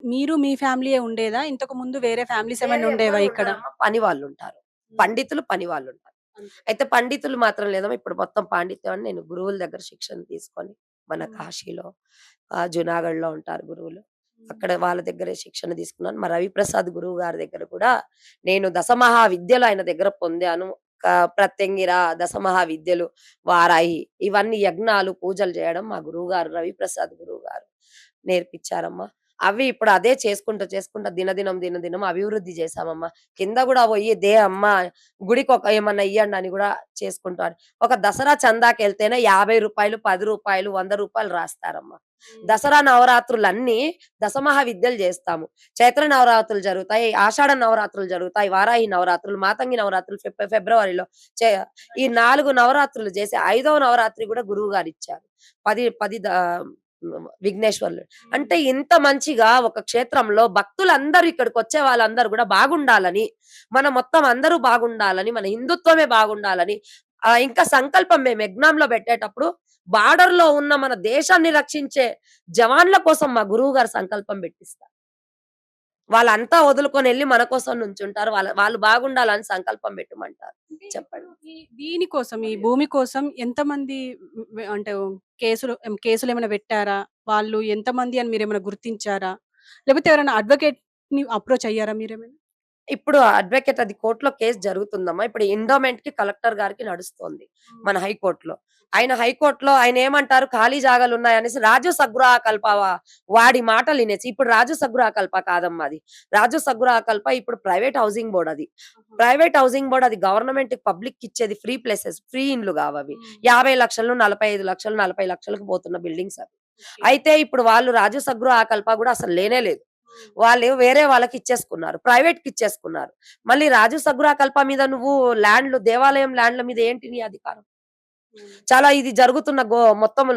మీరు మీ ఫ్యామిలీయే ఉండేదా? ఇంతకు ముందు వేరే ఫ్యామిలీస్ వేరే ఏమైనా ఉండేవా ఎవ్వరు ఇక్కడ? ఉండరమ్మా. పని వాళ్ళుంటారు. హ్మ్. పండితులు, పని వాళ్ళుంటారు. అంతే. అయితే పండితులు మాత్రం లేదమ్మా. ఇప్పుడు మొత్తం పాండిత్యం అని నేను గురువుల దగ్గర శిక్షణ తీసుకొని, మన హ్మ్. కాశీలో జునాగఢ్‌లో ఉంటారు గురువులు. హ్మ్. అక్కడ వాళ్ళ దగ్గరే శిక్షణ తీసుకున్నాను. మా రవిప్రసాద్ గురువు గారి దగ్గర కూడా నేను దశమహా విద్యలు ఆయన దగ్గర పొందాను. ప్రత్యంగిర, దశమహా విద్యలు, వారాహి ఇవన్నీ యజ్ఞాలు, పూజలు చేయడం మా గురువుగారు రవిప్రసాద్ గురువుగారు నేర్పించారమ్మా. అవి ఇప్పుడు అదే చేసుకుంటా దినదినం, దినదినం అభివృద్ధి చేశామమ్మా. కింద గూడా పోయి అమ్మ గుడికొక ఏమన్నా ఇయ్యండి అని గూడా చేసుకుంటారు. ఒక దసరా చందాకెళ్తేనే రూ. 50, రూ. 10, రూ. 100 రాస్తారమ్మా. హ్మ్. దసరా నవరాత్రులన్నీ దశమహా విద్యలు జేస్తాము. చైత్ర నవరాత్రులు జరుగుతాయి. ఆషాఢ నవరాత్రులు జరుగుతాయి. వారాహి నవరాత్రులు, మాతంగి నవరాత్రులు ఫిబ్రవరిలో చే ఈ 4 నవరాత్రులు చేసి, ఐదవ నవరాత్రి గూడా గురువుగారిచ్చారు. 10 విఘ్నేశ్వర్లు. హ్మ్. అంటే ఇంత మంచిగా ఒక క్షేత్రంలో భక్తులందరూ ఇక్కడికొచ్చే వాళ్ళందరూ గూడా బాగుండాలని, మన మొత్తం అందరూ బాగుండాలని, మన హిందుత్వమే బాగుండాలని ఇంకా సంకల్పం మేము యజ్ఞంలో పెట్టేటప్పుడు బార్డర్‌లో ఉన్న మన దేశాన్ని రక్షించే జవాన్ల కోసం మా గురువుగారు సంకల్పం పెట్టిస్తారు. వాళ్ళంతా వదులుకొనెళ్లి మన కోసం నుంచుంటారు. వాళ్ళు బాగుండాలని సంకల్పం పెట్టమంటారు. అంటే ఇప్పుడు చెప్పండి. దీని కోసం, ఈ భూమి కోసం ఎంతమంది అంటే కేసులేమైనా పెట్టారా? వాళ్ళు ఎంతమంది అని మీరేమైనా గుర్తించారా? లేకపోతే ఎవరైనా అడ్వొకేట్‌ని అప్రోచ్ అయ్యారా మీరేమైనా? ఇప్పుడు అడ్వొకేట్ అది కోర్ట్‌లో కేస్ జరుగుతుందమ్మా. ఇప్పుడు ఎండోమెంట్‌కి కలెక్టర్ గారికి నడుస్తోంది. హ్మ్. మన హైకోర్ట్‌లో. ఆయన హైకోర్ట్‌లో ఆయనేమంటారు ఖాళీ జాగాలున్నాయనేసి రాజు సగృహకల్ప వాడి మాటలినేసి ఇప్పుడు రాజు సగృహకల్ప కాదమ్మా అది. రాజు సగృహకల్ప ఇప్పుడు ప్రైవేట్ హౌసింగ్ బోర్డ్ అది. ఆహా! ప్రైవేట్ హౌసింగ్ బోర్డ్ అది గవర్నమెంట్‌కి పబ్లిక్‌కిచ్చేది ఫ్రీ ప్లేసెస్. ఫ్రీ ఇండ్లు గావవి. హ్మ్. 50,00,000, 45,00,000, 40,00,000కి పోతున్న బిల్డింగ్స్ అవి. ఓకే. అయితే ఇప్పుడు వాళ్ళు రాజు సగృహకల్ప గూడా అసలు లేనే లేదు. హ్మ్. వాళ్ళు వేరే వాళ్ళకిచ్చేసుకున్నారు. ప్రైవేట్‌కిచ్చేసుకున్నారు. మళ్ళీ రాజు సగ్గురాకల్ప మీద నువ్వు దేవాలయం ల్యాండ్‌ల మీద ఏంటి నీ అధికారం? హ్మ్. చాలా ఇది జరుగుతున్న మొత్తం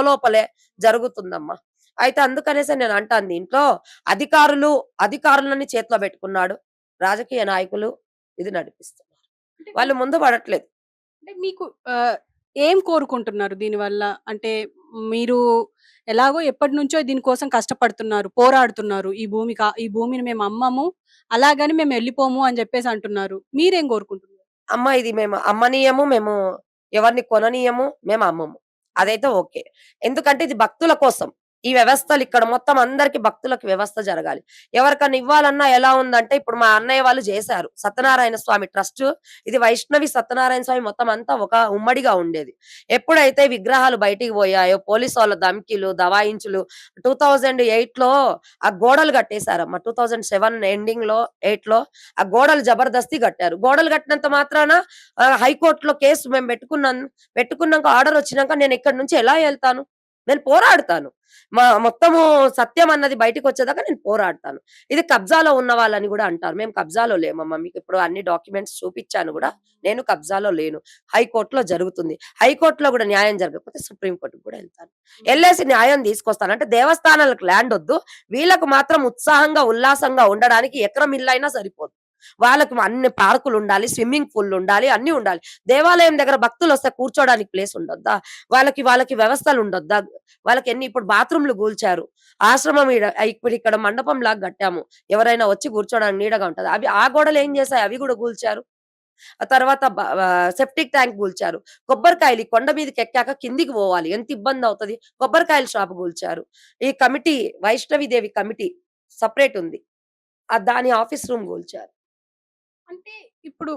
లోపలే జరుగుతుందమ్మా. అయితే అందుకనేసే నేను అంటాను దీంట్లో అధికారులని చేతిలో పెట్టుకున్నాడు. రాజకీయ నాయకులు ఇది నడిపిస్తున్నారు. అంటే వాళ్ళు ముందు పడట్లేదు. అంటే మీకు ఆహ్, ఏం కోరుకుంటున్నారు దీనివల్ల? అంటే మీరు ఎలాగో ఎప్పటినుంచో దీనికోసం కష్టపడుతున్నారు, పోరాడుతున్నారు. ఈ భూమిని మేము అమ్మము, అలాగని మేము ఎళ్ళిపోము అని జెప్పేసి అంటున్నారు. మీరేం కోరుకుంటున్నారు? అమ్మ ఇది మేము అమ్మనీయము, మేము ఎవరిని కొననీయము, మేము అమ్మము. హ్మ్. అదైతే ఓకే. ఎందుకంటే ఇది భక్తుల కోసం. ఈ వ్యవస్థలు ఇక్కడ మొత్తం అందరికి భక్తులకు వ్యవస్థ జరగాలి. ఎవరికన్నా ఇవ్వాలన్నా ఎలా ఉందంటే ఇప్పుడు మా అన్నయ్య వాళ్ళు జేశారు. సత్యనారాయణ స్వామి ట్రస్ట్ ఇది వైష్ణవి సత్యనారాయణ స్వామి మొత్తం అంతా ఒక ఉమ్మడిగా ఉండేది. ఎప్పుడైతే విగ్రహాలు బయటికి పోయాయో పోలీసోళ్ళ ధమ్కీలు, దబాయింపులు 2008లో ఆ గోడలు కట్టేసారమ్మ. 2007 ఎండింగ్‌లో, 8లో ఆ గోడలు జబర్దస్తి గట్టారు. గోడలు గట్టినంత మాత్రాన హైకోర్ట్‌లో కేసు మేము పెట్టుకున్నాక ఆర్డర్ వచ్చినాక నేను ఇక్కడి నుంచి ఎలా ఎళ్తాను? నేను పోరాడుతాను. మొత్తము సత్యం అన్నది బయటికొచ్చేదాకా నేను పోరాడతాను. ఇది కబ్జాలో ఉన్న వాళ్ళని గూడా అంటారు. మేము కబ్జాలో లేమమ్మా. మీకిప్పుడు అన్ని డాక్యుమెంట్స్ చూపిచ్చాను గూడా. నేను కబ్జాలో లేను. హైకోర్ట్‌లో జరుగుతుంది. హైకోర్ట్‌లో గూడా న్యాయం జరగకపోతే సుప్రీం కోర్ట్‌కి గూడా ఎళ్తాను. హ్మ్. ఎళ్ళేసి న్యాయం తీసుకొస్తాను. అంటే దేవస్థానాలకు ల్యాండొద్దు. వీళ్ళకు మాత్రం ఉత్సాహంగా, ఉల్లాసంగా ఉండడానికి ఎకరం ఇల్లైనా సరిపోదు. వాళ్ళకి అన్ని పార్కులుండాలి, స్విమ్మింగ్ పూల్లుండాలి, అన్నీ ఉండాలి. దేవాలయం దగ్గర భక్తులొస్తే కూర్చోడానికి ప్లేస్ ఉండొద్దా? వాళ్ళకి వ్యవస్థలుండొద్దా? వాళ్ళకెన్ని ఇప్పుడు బాత్రూమ్‌లు కూల్చారు. ఆశ్రమం ఇప్పుడిక్కడ మండపంలాగా కట్టాము. ఎవరైనా వచ్చి కూర్చోడానికి నీడగా ఉంటది. ఆ గోడలేం చేశాయి? అవి గూడా కూల్చారు. ఆ తర్వాత సెప్టిక్ ట్యాంక్ కూల్చారు. కొబ్బరికాయలు ఈ కొండ మీదకెక్కాక కిందికి పోవాలి. ఎంత ఇబ్బందవుతది. కొబ్బరికాయల షాప్ కూల్చారు. ఈ కమిటీ వైష్ణవి దేవి కమిటీ సెపరేట్ ఉంది. దాని ఆఫీస్ రూమ్ కూల్చారు. అంటే ఇప్పుడు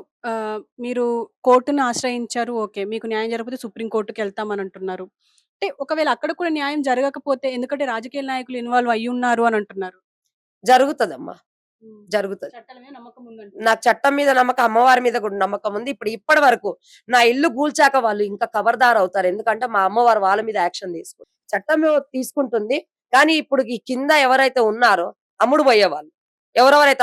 మీరు కోర్ట్‌ని ఆశ్రయించారు. ఓకే. మీకు న్యాయం జరగకపోతే సుప్రీం కోర్ట్‌కెళ్తామనంటున్నారు. అంటే ఒకవేళ అక్కడ కూడా న్యాయం జరగకపోతే ఎందుకంటే రాజకీయ నాయకులు ఇన్వాల్వ్ అయ్యున్నారు అనంటున్నారు. జరుగుతదమ్మా. హ్మ్. జరుగుతది. చట్టాల మీద నమ్మకం ఉందంటున్నారు. నాకు చట్టం మీద నమ్మకం, అమ్మవారి మీద కూడా నమ్మకం ఉంది. ఇప్పటి వరకు నా ఇల్లు కూల్చాక వాళ్ళు ఇంకా ఖబర్దార్ అవుతారు. ఎందుకంటే మా అమ్మవారు వాళ్ళ మీద యాక్షన్ తీసుకుంది. చట్టము తీసుకుంటుంది. కానీ ఇప్పుడు ఈ కింద ఎవరైతే ఉన్నారో అమ్ముడు పోయేవాళ్ళు. ఎవరెవరైతే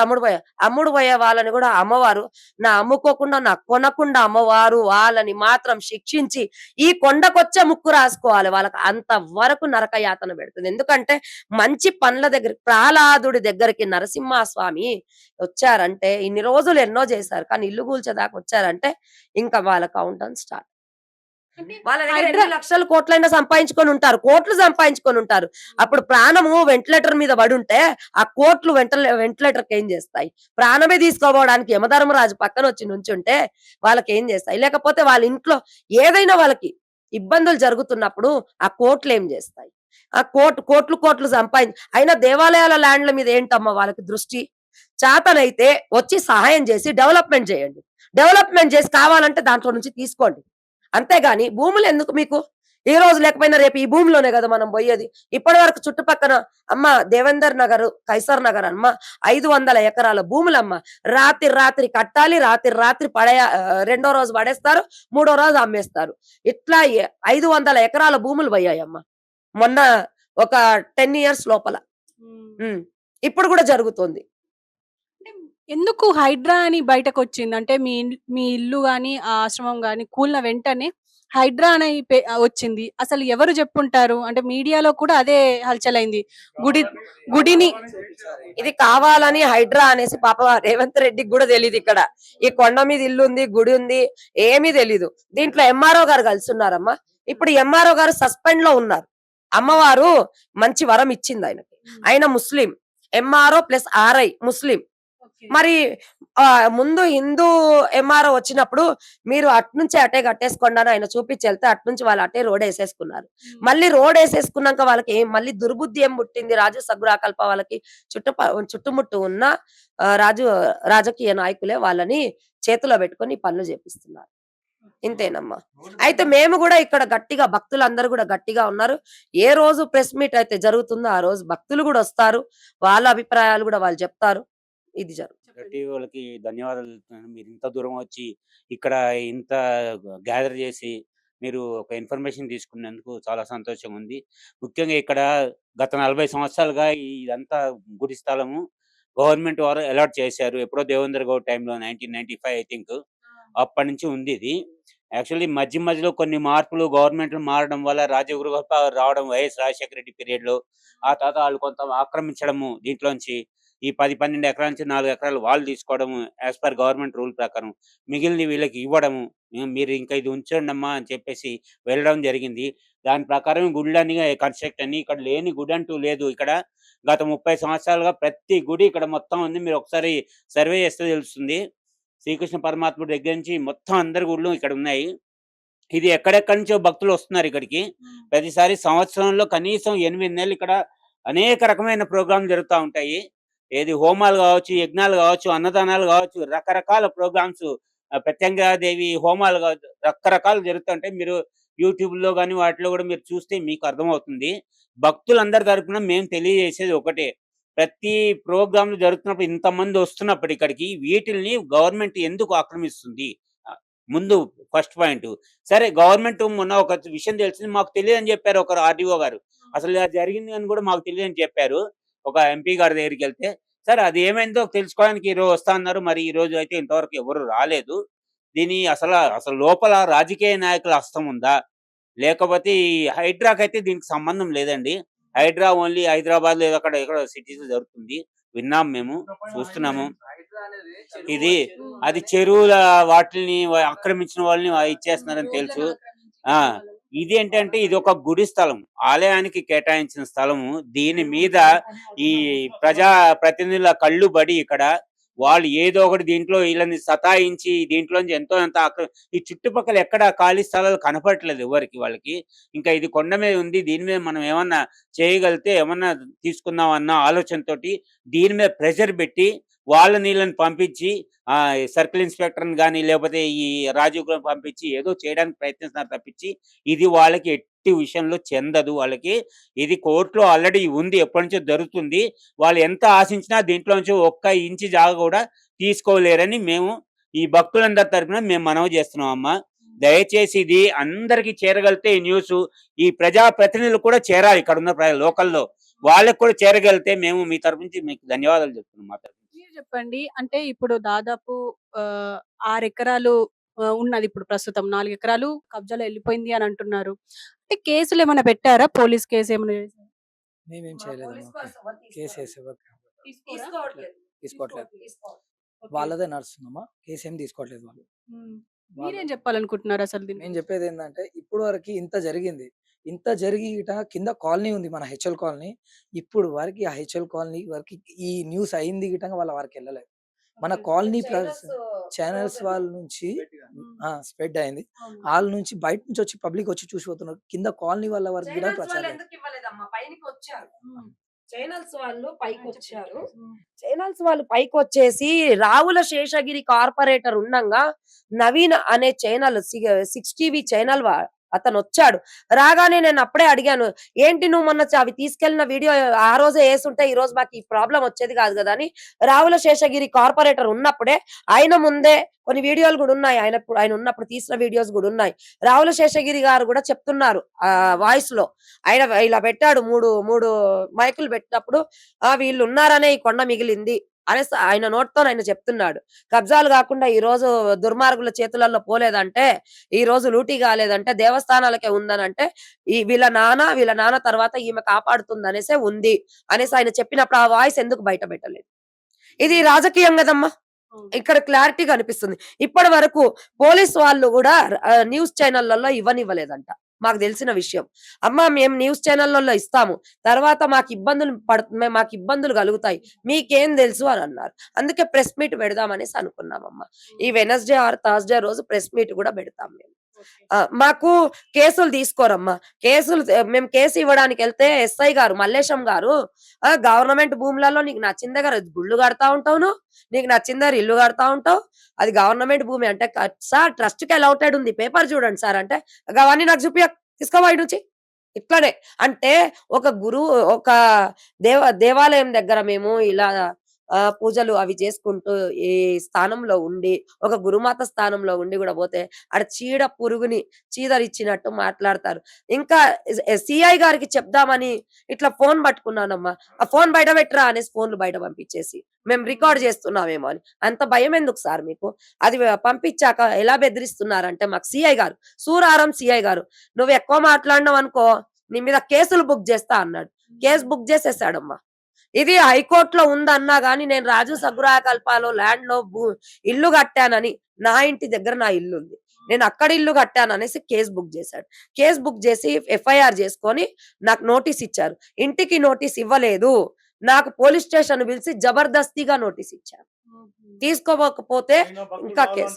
అమ్ముడు పోయే వాళ్ళని కూడా అమ్మవారు అమ్ముకోకుండా, కొనకుండా అమ్మవారు వాళ్ళని మాత్రం శిక్షించి ఈ కొండకొచ్చే ముక్కు రాసుకోవాలి. వాళ్ళకి అంత వరకు నరక యాతన పెడుతుంది. ఎందుకంటే మంచి పనుల దగ్గరికి ప్రహ్లాదుడి దగ్గరికి నరసింహస్వామి వచ్చారంటే ఇన్ని రోజులు ఎన్నో చేశారు. కానీ ఇల్లు కూల్చేదాకా వచ్చారంటే ఇంకా వాళ్ళ కౌంట్ డౌన్ స్టార్ట్. అంటే వాళ్ళ దగ్గర హైడ్రా ఎన్ని లక్షలు కోట్లైనా సంపాదించుకొని ఉంటారు. కోట్లు సంపాదించుకొని ఉంటారు. అప్పుడు ప్రాణము వెంటిలేటర్ మీద పడుంటే, ఆ కోట్లు వెంటిలేటర్‌కి ఏం చేస్తాయి? ప్రాణమే తీసుకోపోవడానికి యమధర్మరాజు పక్కన వచ్చి నుంచుంటే వాళ్ళకేం చేస్తాయి? లేకపోతే వాళ్ళ ఇంట్లో ఏదైనా వాళ్ళకి ఇబ్బందులు జరుగుతున్నప్పుడు ఆ కోట్లేం చేస్తాయి? ఆ కోట్లు అయినా దేవాలయాల ల్యాండ్‌ల మీద ఏంటమ్మా వాళ్ళకి దృష్టి? చేతనైతే వచ్చి సహాయం చేసి డెవలప్‌మెంట్ చేయండి. డెవలప్‌మెంట్ చేసి కావాలంటే దాంట్లో నుంచి తీసుకోండి. అంతేగాని భూములెందుకు మీకు? ఈ రోజు లేకపోయినా రేపు ఈ భూమిలోనే గదా మనం బోయేది. ఇప్పటి వరకు చుట్టుపక్కన అమ్మ దేవేందర్ నగర్, కైసర్ నగర్ అమ్మ 500 ఎకరాల భూములమ్మ. రాత్రి కట్టాలి. రాత్రి రెండో రోజు పడేస్తారు. మూడో రోజు అమ్మేస్తారు. ఇట్లా 500 ఎకరాల భూములు పోయాయమ్మ. మొన్న ఒక 10 ఇయర్స్ లోపల. హ్మ్. హ్మ్. ఇప్పుడు గూడా జరుగుతోంది. అంటే ఎందుకు హైడ్రా అని బయటకొచ్చింది? అంటే మీ ఇల్లు గాని, ఆ ఆశ్రమం గాని కూలిన వెంటనే హైడ్రా అని వచ్చింది. అసలు ఎవరు జెప్పుంటారు? అంటే మీడియాలో కూడా అదే హల్చలైంది. గుడి గుడిని ఇది కావాలని హైడ్రా అనేసి పాపం రేవంత్ రెడ్డికి గూడా తెలీదిక్కడ. ఈ కొండ మీద ఇల్లుంది, గుడి ఉంది. ఏమీ తెలీదు. దీంట్లో ఎంఆర్‌ఓ గారు కలిసున్నారమ్మా. ఇప్పుడు ఎంఆర్‌ఓ గారు సస్పెండ్‌లో ఉన్నారు. అమ్మవారు మంచి వరం ఇచ్చిందాయనకి. హ్మ్. ఆయన ముస్లిం. ఎంఆర్‌ఓ ప్లస్ ఆర్ఐ ముస్లిం. ఓకే. మరి ముందు హిందూ ఎంఆర్‌ఓ వచ్చినప్పుడు మీరు అటునుంచి అటే కట్టేసుకోండి అని ఆయన చూపించెళ్తే అటునుంచి వాళ్ళు అటే రోడేసేసుకున్నారు. హ్మ్. మళ్ళీ రోడేసేసుకున్నాక వాళ్ళకి మళ్ళీ దుర్బుద్ధి ఏం పుట్టింది రాజు సగ్గురాకల్ప వాళ్ళకి చుట్టుముట్టు ఉన్న రాజకీయ నాయకులే వాళ్ళని చేతిలో పెట్టుకొని ఈ పనులు చేపిస్తున్నారు. ఇంతేనమ్మా. అయితే మేము గూడా ఇక్కడ గట్టిగా భక్తులందరూ గూడా గట్టిగా ఉన్నారు. ఏ రోజు ప్రెస్ మీట్ అయితే జరుగుతుందో ఆ రోజు భక్తులు గూడా వస్తారు. వాళ్ళ అభిప్రాయాలు గూడా వాళ్ళు చెప్తారు. ఇది చెప్పండి. టీవీ వాళ్ళకి ధన్యవాదాలు తెలుపుతున్నాను. మీరు ఇంత దూరం వచ్చి ఇక్కడ ఇంత గ్యాదర్ చేసి మీరు ఒక ఇన్ఫర్మేషన్ తీసుకున్నందుకు చాలా సంతోషంగా ఉంది. ముఖ్యంగా ఇక్కడ గత 40 సంవత్సరాలుగా ఇదంతా గుడి స్థలము గవర్నమెంట్ వారు అలాట్ చేశారు. ఎప్పుడో దేవేంద్ర గౌడ్ టైంలో 1995 ఐ థింక్. అప్పటినుంచి ఉంది ఇది. యాక్చువల్లీ మధ్యలో కొన్ని మార్పులు గవర్నమెంట్లు మారడం వల్ల రాజీవ్ గృహ రావడం వైఎస్ రాజశేఖర రెడ్డి పీరియడ్‌లో ఆ తర్వాత ఆళ్ళు కొంత ఆక్రమించడము దీంట్లోంచి ఈ 10, 12 ఎకరాల నుంచి 4 ఎకరాలు వాళ్ళు తీసుకోవడము యాస్ పర్ గవర్నమెంట్ రూల్ ప్రకారం. మిగిలినవి వీళ్ళకి ఇవ్వడము. మీరు ఇంకా ఇది ఉంచండమ్మా అని చెప్పేసి వెళ్ళడం జరిగింది. దాని ప్రకారం గుడులన్నీ కన్‌స్ట్రక్ట్ అన్ని ఇక్కడ లేని గుడి అంటూ లేదు. ఇక్కడ గత 30 సంవత్సరాలుగా ప్రతి గుడి ఇక్కడ మొత్తం ఉంది. మీరు ఒకసారి సర్వే చేస్తే తెలుస్తుంది. శ్రీకృష్ణ పరమాత్ముడి దగ్గర నుంచి మొత్తం అందరి గుడులు ఇక్కడ ఉన్నాయి. ఇది ఎక్కడెక్కడి నుంచో భక్తులు వస్తున్నారు ఇక్కడికి. హ్మ్. ప్రతిసారి సంవత్సరంలో కనీసం 8 నెలలు ఇక్కడ అనేక రకమైన ప్రోగ్రామ్‌లు జరుగుతా ఉంటాయి. ఏది హోమాలు గావచ్చు, యజ్ఞాలు గావచ్చు, అన్నదానాలు గావచ్చు, రకరకాల ప్రోగ్రామ్స్ ప్రత్యంగాదేవి హోమాలు గావచ్చు, రకరకాలు జరుగుతుంటాయి. మీరు యూట్యూబ్‌లో గాని వాటిలో గూడా మీరు చూస్తే మీకు అర్థమవుతుంది. భక్తులందరి తరపున మేము తెలియజేసేది ఒకటే. ప్రతి ప్రోగ్రామ్‌లు జరుగుతున్నప్పుడు ఇంతమంది వస్తున్నప్పుడు ఇక్కడికి వీటిల్ని గవర్నమెంట్ ఎందుకు ఆక్రమిస్తుంది? ముందు ఫస్ట్ పాయింటు. సరే గవర్నమెంట్ మొన్న ఒక విషయం తెలిసింది. మాకు తెలీదని జెప్పారు ఒకరు ఆర్‌డీఓ గారు. అసలు ఇలా జరిగింది అని గూడా మాకు తెలీదని చెప్పారు. ఒక ఎంపీ గారి దగ్గరికెళ్తే, సరే అది ఏమైందో తెలుసుకోవడానికి ఈరోజు వస్తా అన్నారు. మరి ఈరోజు అయితే ఇంతవరకు ఎవరు రాలేదు. దీని అసలు లోపల రాజకీయ నాయకుల హస్తం ఉందా? లేకపోతే ఈ హైడ్రాకైతే దీనికి సంబంధం లేదండి. హైడ్రా ఓన్లీ హైదరాబాద్‌లో ఏదో అక్కడ ఎక్కడో సిటీస్‌లో జరుగుతుంది. విన్నాం మేము, చూస్తున్నాము. ఇది హ్మ్. అది చెరువుల వాటిల్ని ఆక్రమించిన వాళ్ళని ఇచ్చేస్తున్నారని తెలుసు. రోడ్లను ఆ! ఆక్రమించుకున్న వాళ్ళని. ఇదేంటంటే ఇదొక గుడి స్థలం. ఆలయానికి కేటాయించిన స్థలము. దీని మీద ఈ ప్రజా ప్రతినిధుల కళ్ళు బడి ఇక్కడ. వాళ్ళు ఏదో ఒకటి దీంట్లో ఈళ్ళని సతాయించి దీంట్లోంచి ఎంతో కొంత ఈ చుట్టుపక్కల ఎక్కడ ఖాళీ స్థలాలు కనపడట్లేదు ఎవ్వరికి వాళ్ళకి. ఇంకా ఇది కొండ మీద ఉంది. దీని మీద మనం ఏమన్నా చేయగలిగితే ఏమన్నా తీసుకుందాం అన్న ఆలోచనతోటి దీని మీద ప్రెషర్ పెట్టి వాళ్ళని ఈళ్ళని పంపించి సర్కిల్ ఇన్స్‌పెక్టర్‌ని గాని లేకపోతే ఈ రాజీవ్ గృహ పంపించి ఏదో చేయడానికి ప్రయత్నిస్తున్నారు తప్పించి ఇది వాళ్ళకి ఎట్టి విషయంలో చెందదు వాళ్ళకి. ఇది కోర్ట్‌లో ఆల్రెడీ ఉంది. ఎప్పటినుంచో జరుగుతుంది. వాళ్ళు ఎంత ఆశించినా దీంట్లో నుంచి ఒక్క ఇంచు జాగా కూడా తీసుకోలేరని మేము ఈ భక్తులందరి తరపున మేము మనవి చేస్తున్నాం అమ్మ. దయచేసి ఇది అందరికి చేరగలిగితే ఈ న్యూసు ఈ ప్రజా ప్రతినిధులు కూడా చేరాలి ఇక్కడున్న లోకల్‌లో. వాళ్ళకి కూడా చేరగలిగితే మేము మీ తరపు నుంచి మీకు ధన్యవాదాలు చెప్తున్నాం మా తరపు నుంచి. మీరు చెప్పండి. అంటే ఇప్పుడు దాదాపు ఆహ్, 6 ఎకరాలు ఉన్నది ఇప్పుడు ప్రస్తుతం. 4 ఎకరాలు కబ్జాలో ఎళ్ళిపోయింది అని అంటున్నారు. అంటే కేసులేమన్నా పెట్టారా? పోలీస్ కేస్ ఏమన్నా చేసారా? మేమేం చేయలేదమ్మా. కేసేసి తీసుకోరా? తీసుకోవట్లేదు. తీసుకోవట్లేదు. తీసుకోవట్లేదు. ఓకే. వాళ్ళదే నడుస్తుందమ్మా. కేసేం తీసుకోవట్లేదు వాళ్ళు. హ్మ్. వాళ్ళ మీరేం చెప్పాలనుకుంటున్నారు అసలు దీని నేను గురించి? చెప్పేదేందంటే, ఇప్పుడు వరకి ఇంత జరిగింది. ఇంత జరిగి గిట కింద కాలనీ ఉంది మన హెచ్ఎల్ కాలనీ. ఇప్పుడు వరకి ఆ హెచ్ఎల్ కాలనీ వరకి ఈ న్యూస్ అయింది గిటంగా వాళ్ళ వరకెళ్ళలేదు. మన కాలనీ ప్లస్ ఛానెల్స్ వాళ్ళ నుంచి హ్మ్. స్ప్రెడ్ అయింది. అవును. ఆళ్ళ నుంచి బయట నుంచి వచ్చి పబ్లిక్ వచ్చి చూసిపోతున్నారు. కింద కాలనీ వాళ్ళ వరకు గిట చైనల్స్ వాళ్ళు ప్రచారం ఎందుకు ఇవ్వలేదమ్మా? పైనకొచ్చారు. హ్మ్. చైనల్స్ వాళ్ళు పైకొచ్చారు. హ్మ్. చైనల్స్ వాళ్ళు పైకొచ్చేసి రావుల శేషగిరి కార్పొరేటర్ ఉండంగా నవీన్ అనే ఛానల్ 6 టీవీ ఛానల్ అతనొచ్చాడు. రాగానే నేను అప్పుడే అడిగాను. ఏంటి నువ్వు మొన్న అవి తీసుకెళ్ళిన వీడియో ఆ రోజే యేసుంటే ఈ రోజు మాకు ఈ ప్రాబ్లమ్ వచ్చేది కాదు గదా! అని రావుల శేషగిరి కార్పొరేటర్ ఉన్నప్పుడే ఆయన ముందే కొన్ని వీడియోలు గూడా ఉన్నాయి. ఆయన ఉన్నప్పుడు తీసిన వీడియోస్ గూడా ఉన్నాయి. రావుల శేషగిరి గారు గూడా చెప్తున్నారు వాయిస్‌లో. ఆయన ఇలా పెట్టాడు 3 మైకులు పెట్టినప్పుడు వీళ్ళున్నారనే ఈ కొండ మిగిలింది అనేసి ఆయన నోటితోని ఆయన చెప్తున్నాడు. కబ్జాలు గాకుండా ఈ రోజు దుర్మార్గుల చేతులలో పోలేదంటే, ఈ రోజు లూటీ కాలేదంటే దేవస్థానాలకే ఉందనంటే, వీళ్ళ నాన్న తర్వాత ఈమె కాపాడుతుందనేసే ఉంది అనేసి ఆయన చెప్పినప్పుడు ఆ వాయిస్ ఎందుకు బయట పెట్టలేదు? ఇది రాజకీయం గదమ్మా! అవును. ఇక్కడ క్లారిటీగా అనిపిస్తుంది. ఇప్పటి వరకు పోలీస్ వాళ్ళు గూడా న్యూస్ ఛానెళ్లలో ఇవ్వనివ్వలేదంట. మాకు తెలిసిన విషయం. అమ్మ మేము న్యూస్ ఛానెళ్లలో ఇస్తాము. తర్వాత మాకు ఇబ్బందులు కలుగుతాయి. మీకేం తెలుసు అని అన్నారు. అందుకే ప్రెస్ మీట్ పెడదాం అనేసి అనుకున్నామమ్మ. ఈ వెడ్నెస్‌డే ఆర్ థర్స్‌డే రోజు ప్రెస్ మీట్ గూడా పెడతాం మేము. ఓకే. మాకు కేసులు తీసుకోరమ్మా. మేము కేసు ఇవ్వడానికెళ్తే ఎస్ఐ గారు మల్లేశం గారు గవర్నమెంట్ భూములలో నీకు నచ్చిన దగ్గర గుళ్ళు కడతా ఉంటావు నువ్వు. నీకు నచ్చిన దగ్గర ఇల్లు కడతా ఉంటావు. అది గవర్నమెంట్ భూమి అంటే సార్ ట్రస్ట్‌కి అలౌటెడ్ ఉంది. పేపర్ చూడండి సార్ అంటే గవన్నీ నాకు చూపియకు. తీసుకోపో ఈడ నుంచి. ఇట్లనే. అంటే ఒక దేవాలయం దగ్గర మేము ఇలా పూజలు అవి చేసుకుంటూ ఈ స్థానంలో ఉండి, ఒక గురుమాత స్థానంలో ఉండి గూడా పోతే ఆడ చీడ పురుగుని చీదరిచ్చినట్టు మాట్లాడతారు. ఇంకా సీఐ గారికి చెప్దామని ఇట్లా ఫోన్ పట్టుకున్నానమ్మా. ఆ ఫోన్ బయట పెట్టరా అనేసి ఫోన్‌లు బయట పంపించేసి. మేము రికార్డ్ చేస్తున్నామేమో అని. అంత భయం ఎందుకు సార్ మీకు? అది పంపించాక ఎలా బెదిరిస్తున్నారంటే మాకు సీఐ గారు, సూరారం సీఐ గారు, "నువ్వు ఎక్కువ మాట్లాడినావనుకో నీ మీద కేసులు బుక్ చేస్తా" అన్నాడు. కేస్ బుక్ చేసేసాడమ్మా. ఇది హైకోర్టులో ఉందన్నా గాని నేను రాజు సగ్గురాయ కల్పాలో ల్యాండ్‌లో ఇల్లు కట్టానని, నా ఇంటి దగ్గర నా ఇల్లుంది. నేను అక్కడ ఇల్లు కట్టాననేసి కేస్ బుక్ చేశాడు. కేస్ బుక్ చేసి ఎఫ్ఐఆర్ చేసుకొని నాకు నోటీస్ ఇచ్చారు. ఇంటికి నోటీస్ ఇవ్వలేదు. నాకు పోలీస్ స్టేషన్ పిలిచి జబర్దస్తిగా నోటీస్ ఇచ్చారు. హుహు. తీసుకోకపోతే ఇంకా కేసు.